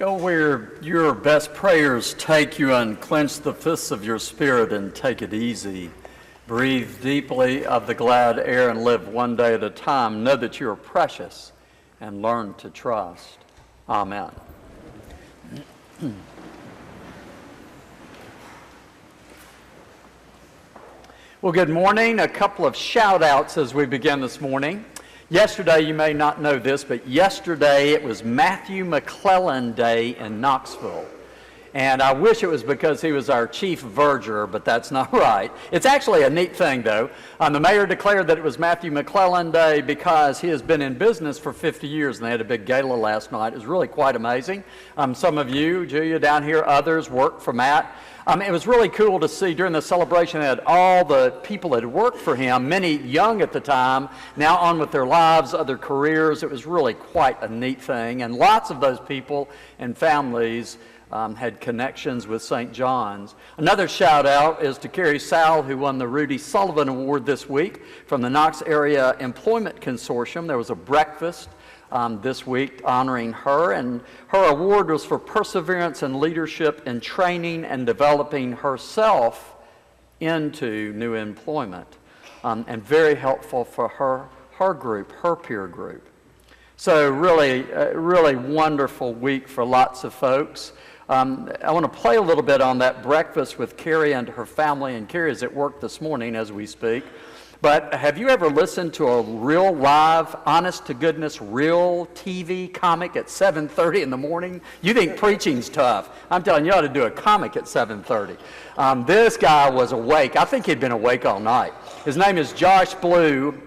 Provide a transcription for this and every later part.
Go where your best prayers take you, unclench the fists of your spirit and take it easy. Breathe deeply of the glad air and live one day at a time. Know that you are precious and learn to trust. Amen. Well, good morning. A couple of shout outs as we begin this morning. Yesterday, you may not know this, but yesterday it was Matthew McClellan Day in Knoxville. And I wish it was because he was our chief verger, but that's not right. It's actually a neat thing, though. The mayor declared that it was Matthew McClellan Day because he has been in business for 50 years, and they had a big gala last night. It was really quite amazing. Some of you, Julia down here, others worked for Matt. It was really cool to see during the celebration that all the people that had worked for him, many young at the time, now on with their lives, other careers. It was really quite a neat thing. And lots of those people and families had connections with St. John's. Another shout out is to Carrie Sowell, who won the Rudy Sullivan Award this week from the Knox Area Employment Consortium. There was a breakfast this week honoring her, and her award was for perseverance and leadership in training and developing herself into new employment, and very helpful for her group, her peer group. So really wonderful week for lots of folks. I want to play a little bit on that breakfast with Carrie and her family, and Carrie is at work this morning as we speak. But have you ever listened to a real live, honest-to-goodness, real TV comic at 7:30 in the morning? You think preaching's tough. I'm telling you, you ought to do a comic at 7:30. This guy was awake. I think he'd been awake all night. His name is Josh Blue.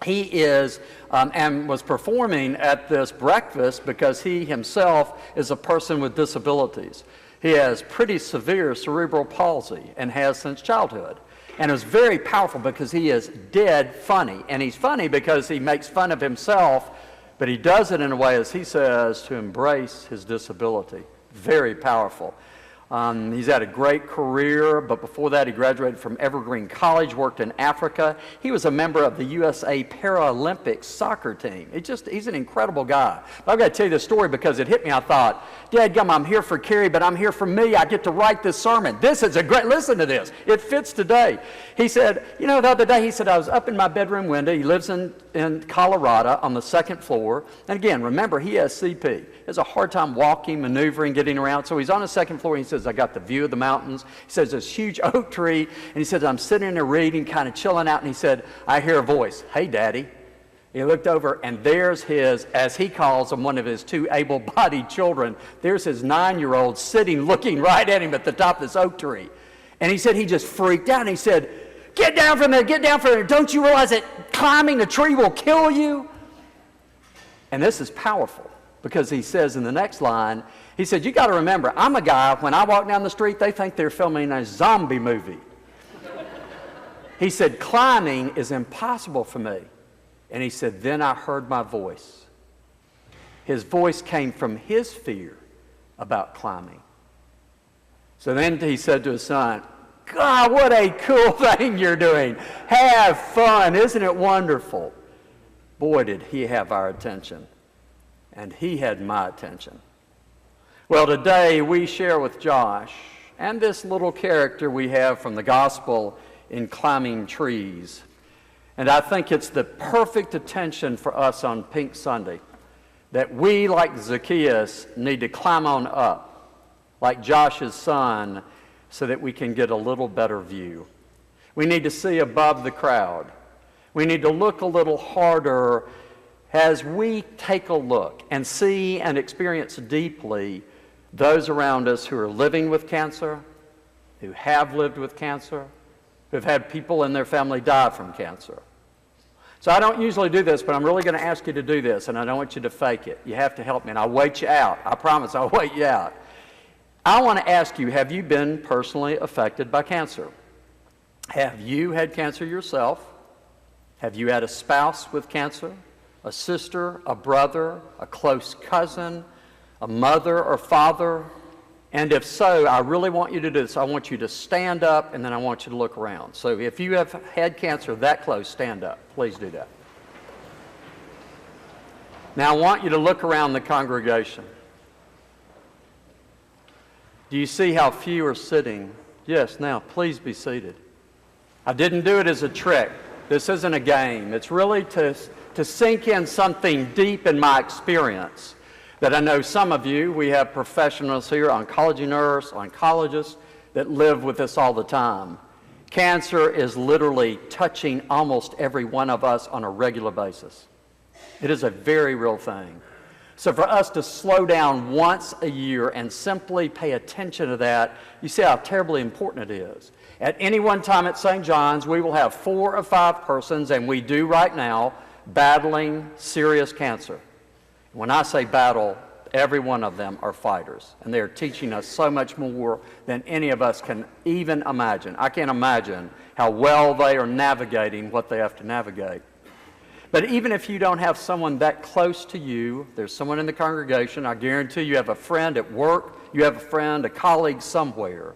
He is and was performing at this breakfast because he himself is a person with disabilities. He has pretty severe cerebral palsy and has since childhood. And it was very powerful because he is dead funny. And he's funny because he makes fun of himself, but he does it in a way, as he says, to embrace his disability. Very powerful. He's had a great career, but before that he graduated from Evergreen College, worked in Africa. He was a member of the USA Paralympic soccer team. He's an incredible guy. But I've got to tell you this story because it hit me. I thought, dadgum, I'm here for Carrie, but I'm here for me. I get to write this sermon. This is a great, listen to this. It fits today. He said, the other day, he said, I was up in my bedroom window. He lives in Colorado on the second floor. And again, remember, he has CP. He has a hard time walking, maneuvering, getting around. So he's on the second floor, and he says, I got the view of the mountains. He says, this huge oak tree. And he says, I'm sitting there reading, kind of chilling out. And he said, I hear a voice. Hey, Daddy. He looked over, and there's his, as he calls him, one of his two able-bodied children. There's his 9-year-old sitting, looking right at him at the top of this oak tree. And he said he just freaked out. And he said, get down from there, get down from there. Don't you realize that climbing the tree will kill you? And this is powerful because he says in the next line, he said, you got to remember, I'm a guy, when I walk down the street, they think they're filming a zombie movie. He said, climbing is impossible for me. And he said, then I heard my voice. His voice came from his fear about climbing. So then he said to his son, God, what a cool thing you're doing. Have fun. Isn't it wonderful? Boy, did he have our attention. And he had my attention. Well, today we share with Josh and this little character we have from the gospel in climbing trees. And I think it's the perfect attention for us on Pink Sunday, that we, like Zacchaeus, need to climb on up, like Josh's son, so that we can get a little better view. We need to see above the crowd. We need to look a little harder as we take a look and see and experience deeply those around us who are living with cancer, who have lived with cancer, who have had people in their family die from cancer. So I don't usually do this, but I'm really going to ask you to do this, and I don't want you to fake it. You have to help me, and I'll wait you out. I promise I'll wait you out. I want to ask you, have you been personally affected by cancer? Have you had cancer yourself? Have you had a spouse with cancer? A sister, a brother, a close cousin, a mother or father? And if so, I really want you to do this. I want you to stand up, and then I want you to look around. So if you have had cancer that close, stand up. Please do that. Now I want you to look around the congregation. Do you see how few are sitting? Yes, now please be seated. I didn't do it as a trick. This isn't a game. It's really to sink in something deep in my experience that I know some of you, we have professionals here, oncology nurse, oncologists, that live with this all the time. Cancer is literally touching almost every one of us on a regular basis. It is a very real thing. So for us to slow down once a year and simply pay attention to that, you see how terribly important it is. At any one time at St. John's, we will have 4 or 5 persons, and we do right now, battling serious cancer. When I say battle, every one of them are fighters, and they're teaching us so much more than any of us can even imagine. I can't imagine how well they are navigating what they have to navigate. But even if you don't have someone that close to you, there's someone in the congregation, I guarantee you have a friend at work, you have a friend, a colleague somewhere.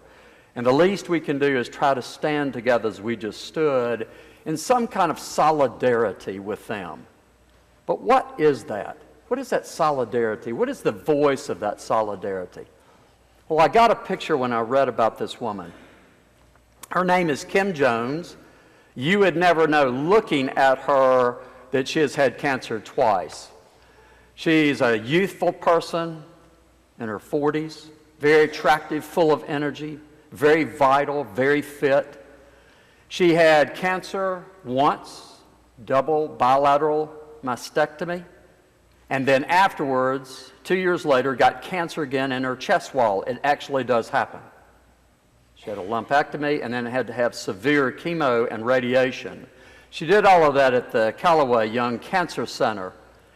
And the least we can do is try to stand together as we just stood in some kind of solidarity with them. But what is that? What is that solidarity? What is the voice of that solidarity? Well, I got a picture when I read about this woman. Her name is Kim Jones. You would never know, looking at her, that she has had cancer twice. She's a youthful person in her 40s, very attractive, full of energy, very vital, very fit. She had cancer once, double bilateral mastectomy, and then afterwards, 2 years later, got cancer again in her chest wall. It actually does happen. She had a lumpectomy and then had to have severe chemo and radiation. She did all of that at the Callaway Young Cancer Center,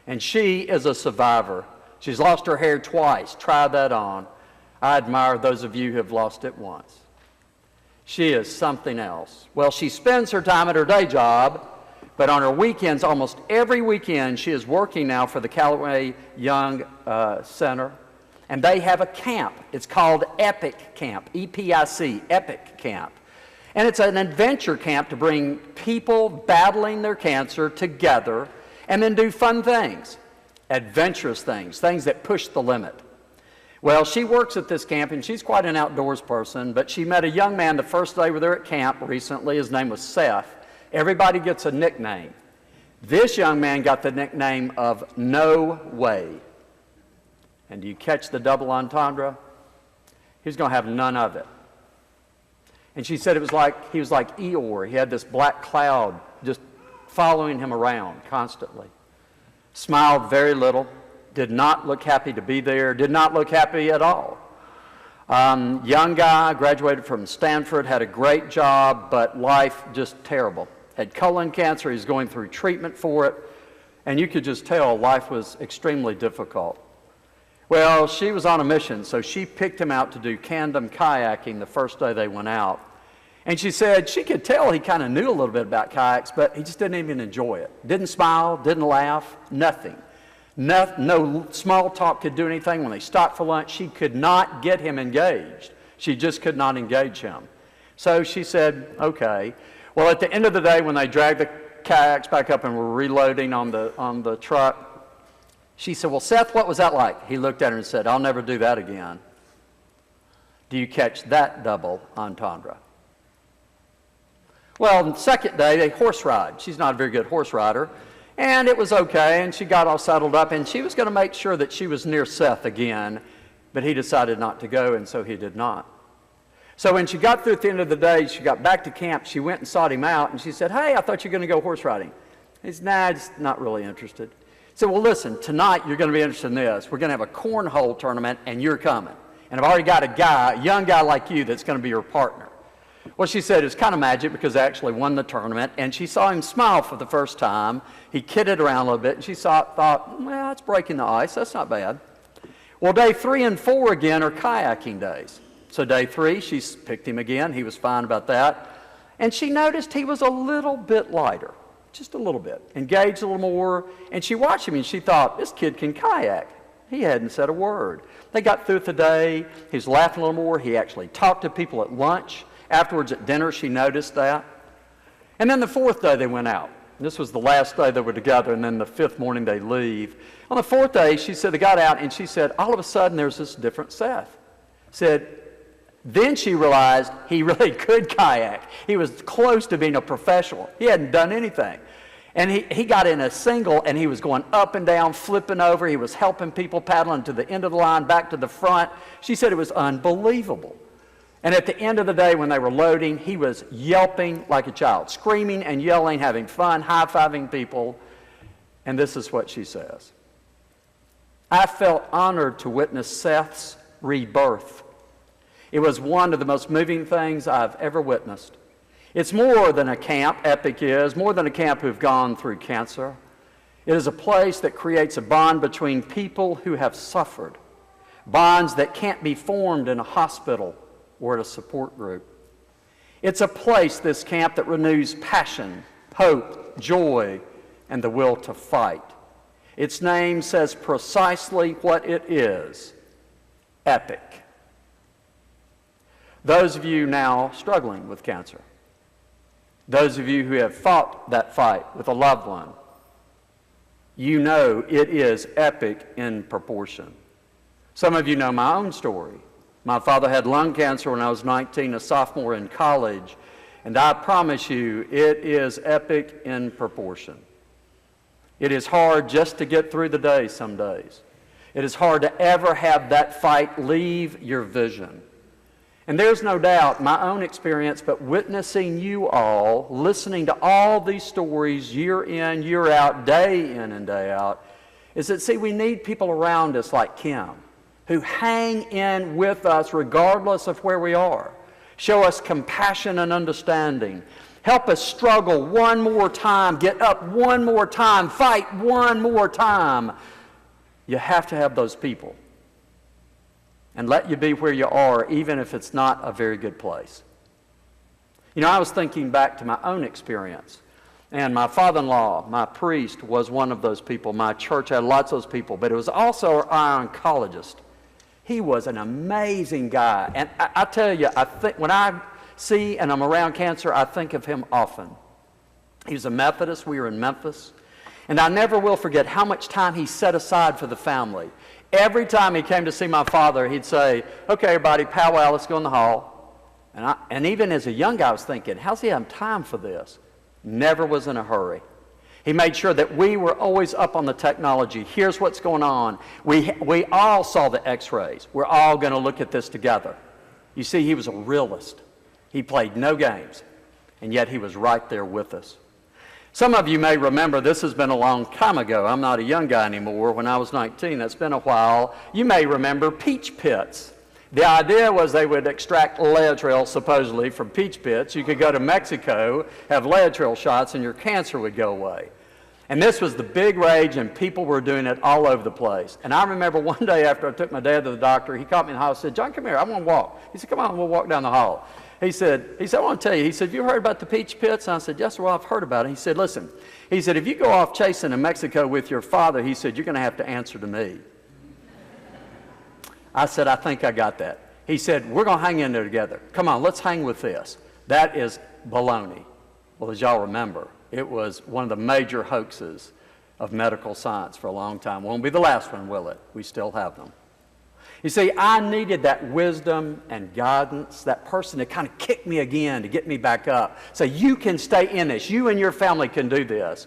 and she is a survivor. She's lost her hair twice. Try that on. I admire those of you who have lost it once. She is something else. Well, she spends her time at her day job, but on her weekends, almost every weekend, she is working now for the Callaway Young Center, and they have a camp. It's called EPIC Camp, E-P-I-C, EPIC Camp. And it's an adventure camp to bring people battling their cancer together and then do fun things, adventurous things, things that push the limit. Well, she works at this camp, and she's quite an outdoors person, but she met a young man the first day we were there at camp recently. His name was Seth. Everybody gets a nickname. This young man got the nickname of No Way. And do you catch the double entendre? He's going to have none of it. And she said he was like Eeyore. He had this black cloud just following him around constantly. Smiled very little, did not look happy to be there, did not look happy at all. Young guy, graduated from Stanford, had a great job, but life just terrible. Had colon cancer, he's going through treatment for it, and you could just tell life was extremely difficult. Well, she was on a mission, so she picked him out to do tandem kayaking the first day they went out. And she said she could tell he kind of knew a little bit about kayaks, but he just didn't even enjoy it. Didn't smile, didn't laugh, nothing. No small talk could do anything. When they stopped for lunch, she could not get him engaged. She just could not engage him. So she said, okay. Well, at the end of the day, when they dragged the kayaks back up and were reloading on the truck, she said, well, Seth, what was that like? He looked at her and said, I'll never do that again. Do you catch that double entendre? Well, the second day, they horse ride. She's not a very good horse rider. And it was okay, and she got all settled up, and she was going to make sure that she was near Seth again, but he decided not to go, and so he did not. So when she got through at the end of the day, she got back to camp, she went and sought him out, and she said, hey, I thought you were going to go horse riding. He said, nah, just not really interested. He said, well, listen, tonight you're going to be interested in this. We're going to have a cornhole tournament, and you're coming. And I've already got a young guy like you that's going to be your partner. Well, she said it was kind of magic because they actually won the tournament, and she saw him smile for the first time. He kidded around a little bit, and she thought, well, it's breaking the ice. That's not bad. Well, day 3 and 4 again are kayaking days. So day 3, she picked him again. He was fine about that. And she noticed he was a little bit lighter, just a little bit, engaged a little more. And she watched him, and she thought, this kid can kayak. He hadn't said a word. They got through the day. He was laughing a little more. He actually talked to people at lunch. Afterwards at dinner, she noticed that. And then the 4th day, they went out. This was the last day they were together, and then the 5th morning they leave. On the 4th day, she said they got out, and she said, all of a sudden, there's this different Seth. Said, Then she realized he really could kayak. He was close to being a professional. He hadn't done anything. And he got in a single, and he was going up and down, flipping over. He was helping people paddling to the end of the line, back to the front. She said it was unbelievable. And at the end of the day, when they were loading, he was yelping like a child, screaming and yelling, having fun, high-fiving people. And this is what she says. I felt honored to witness Seth's rebirth. It was one of the most moving things I've ever witnessed. It's more than a camp, Epic is, more than a camp who've gone through cancer. It is a place that creates a bond between people who have suffered, bonds that can't be formed in a hospital or at a support group. It's a place, this camp, that renews passion, hope, joy, and the will to fight. Its name says precisely what it is, Epic. Those of you now struggling with cancer, those of you who have fought that fight with a loved one, you know it is epic in proportion. Some of you know my own story. My father had lung cancer when I was 19, a sophomore in college, and I promise you it is epic in proportion. It is hard just to get through the day some days. It is hard to ever have that fight leave your vision. And there's no doubt, my own experience, but witnessing you all, listening to all these stories year in, year out, day in and day out, is that, see, we need people around us like Kim, who hang in with us regardless of where we are, show us compassion and understanding, help us struggle one more time, get up one more time, fight one more time. You have to have those people. And let you be where you are, even if it's not a very good place. You know, I was thinking back to my own experience. And my father-in-law, my priest, was one of those people. My church had lots of those people. But it was also our oncologist. He was an amazing guy. And I tell you, I think when I see and I'm around cancer, I think of him often. He was a Methodist. We were in Memphis. And I never will forget how much time he set aside for the family. Every time he came to see my father, he'd say, okay, everybody, powwow, let's go in the hall. And even as a young guy, I was thinking, how's he have time for this? Never was in a hurry. He made sure that we were always up on the technology. Here's what's going on. We all saw the x-rays. We're all going to look at this together. You see, he was a realist. He played no games, and yet he was right there with us. Some of you may remember, this has been a long time ago. I'm not a young guy anymore. When I was 19, that's been a while. You may remember peach pits. The idea was they would extract Laetrile, supposedly, from peach pits. You could go to Mexico, have Laetrile shots, and your cancer would go away. And this was the big rage, and people were doing it all over the place. And I remember one day after I took my dad to the doctor, he caught me in the hall and said, John, come here, I want to walk. He said, come on, we'll walk down the hall. He said, I want to tell you. He said, have you heard about the peach pits? And I said, yes, sir, well, I've heard about it. He said, listen. He said, if you go off chasing in Mexico with your father, he said, you're going to have to answer to me. I said, I think I got that. He said, we're going to hang in there together. Come on, let's hang with this. That is baloney. Well, as y'all remember, it was one of the major hoaxes of medical science for a long time. Won't be the last one, will it? We still have them. You see, I needed that wisdom and guidance, that person to kind of kick me again, to get me back up. Say, you can stay in this. You and your family can do this.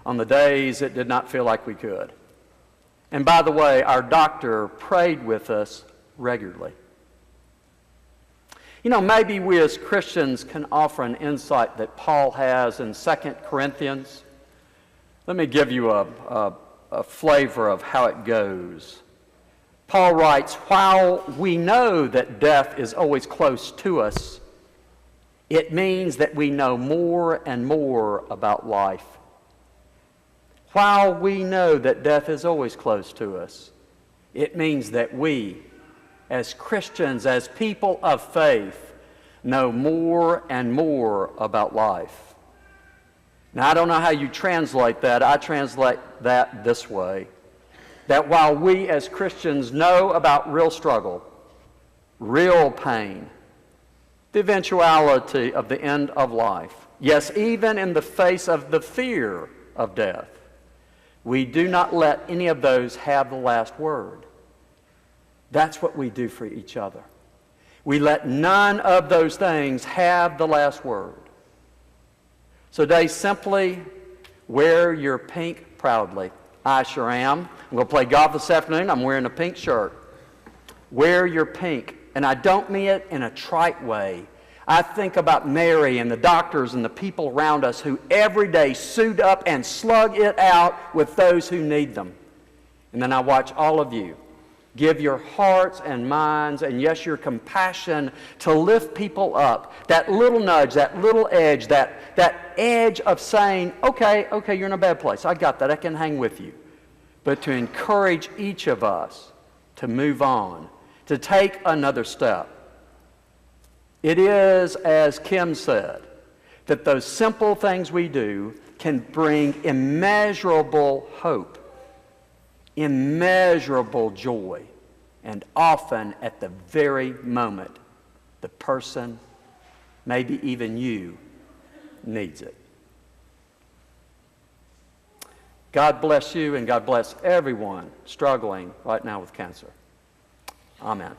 On the days it did not feel like we could. And by the way, our doctor prayed with us regularly. You know, maybe we as Christians can offer an insight that Paul has in 2 Corinthians. Let me give you a flavor of how it goes. Paul writes, while we know that death is always close to us, it means that we know more and more about life. While we know that death is always close to us, it means that we, as Christians, as people of faith, know more and more about life. Now, I don't know how you translate that. I translate that this way. That while we as Christians know about real struggle, real pain, the eventuality of the end of life, yes, even in the face of the fear of death, we do not let any of those have the last word. That's what we do for each other. We let none of those things have the last word. So today, simply wear your pink proudly. I sure am. I'm going to play golf this afternoon. I'm wearing a pink shirt. Wear your pink. And I don't mean it in a trite way. I think about Mary and the doctors and the people around us who every day suit up and slug it out with those who need them. And then I watch all of you give your hearts and minds and, yes, your compassion to lift people up. That little nudge, that little edge, that edge of saying, okay, you're in a bad place. I got that. I can hang with you. But to encourage each of us to move on, to take another step. It is, as Kim said, that those simple things we do can bring immeasurable hope, immeasurable joy, and often at the very moment the person, maybe even you, needs it. God bless you, and God bless everyone struggling right now with cancer. Amen.